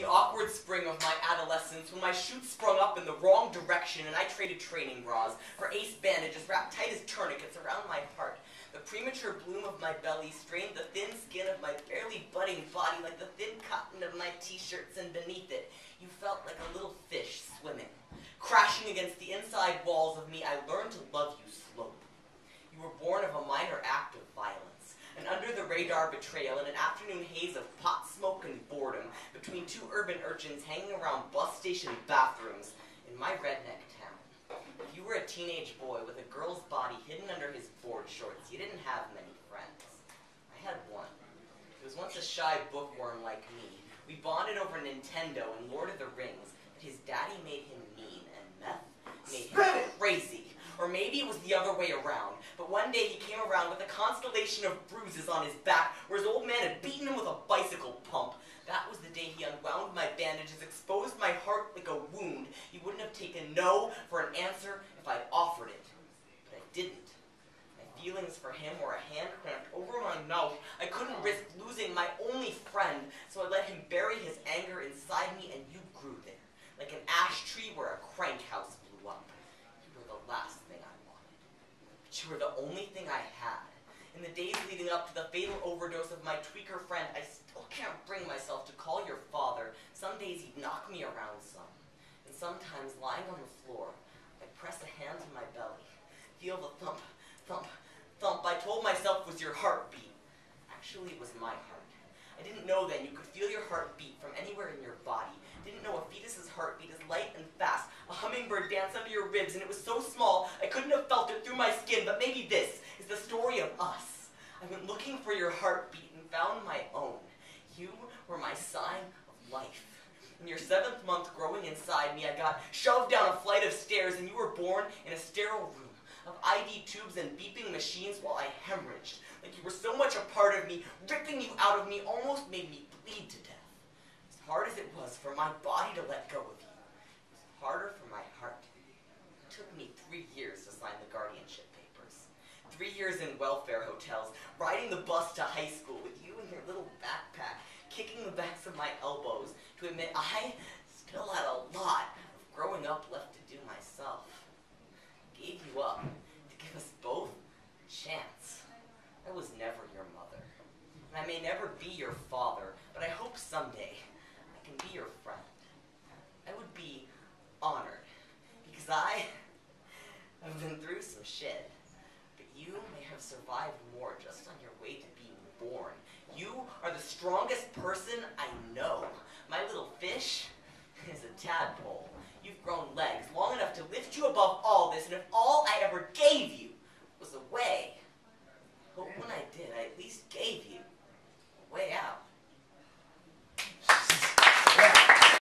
the awkward spring of my adolescence, when my chute sprung up in the wrong direction and I traded training bras for ace bandages wrapped tight as tourniquets around my heart, the premature bloom of my belly strained the thin skin of my barely budding body like the thin cotton of my t-shirts, and beneath it, you felt like a little fish swimming. Crashing against the inside walls of me, I learned to love you slowly. You were born of a minor act of violence, an under-the-radar betrayal in an afternoon haze of pot smoke and boredom between two urban urchins hanging around bus station bathrooms in my redneck town. If you were a teenage boy with a girl's body hidden under his board shorts, you didn't have many friends. I had one. He was once a shy bookworm like me. We bonded over Nintendo and Lord of the Rings, but his daddy made him mean, and meth made him crazy. Or maybe it was the other way around. But one day he came around with a constellation of bruises on his back where his old man had beaten him with a bicycle pump. That was the day he unwound my bandages, exposed my heart like a wound. He wouldn't have taken no for an answer if I'd offered it. But I didn't. My feelings for him were a hand cramped over my mouth. I couldn't risk losing my only friend, so I let him bury his anger inside me, and you grew there, like an ash tree where a crank house blew up. You were the last thing I wanted. But you were the only thing I had. In the days leading up to the fatal overdose of my tweaker friend, I still can't bring myself to call your father. Some days he'd knock me around some. And sometimes, lying on the floor, I'd press a hand to my belly, feel the thump, thump, thump I told myself was your heartbeat. Actually, it was my heart. I didn't know then you could feel your heartbeat from anywhere in your body. Didn't know a fetus's heartbeat is light and fast. A hummingbird danced under your ribs, and it was so small I couldn't have felt it through my skin. But maybe this is the story of us. I went looking for your heartbeat and found my own. You were my sign of life. In your 7th month growing inside me, I got shoved down a flight of stairs, and you were born in a sterile room of IV tubes and beeping machines while I hemorrhaged. Like you were so much a part of me, ripping you out of me almost made me bleed to death. As hard as it was for my body to let go of you, it was harder for my heart. It took me 3 years to sign the guardianship papers. 3 years in welfare hotels, riding the bus to high school with you in your little backpack, kicking the backs of my elbows to admit I still had a lot of growing up left to do myself. I gave you up to give us both a chance. I was never your mother, and I may never be your father, but I hope someday I can be your friend. I would be honored, because I have been through some shit, but you may have survived more just on your way to being born. You are the strongest person I know. My little fish is a tadpole. You've grown legs long enough to lift you above all this, and if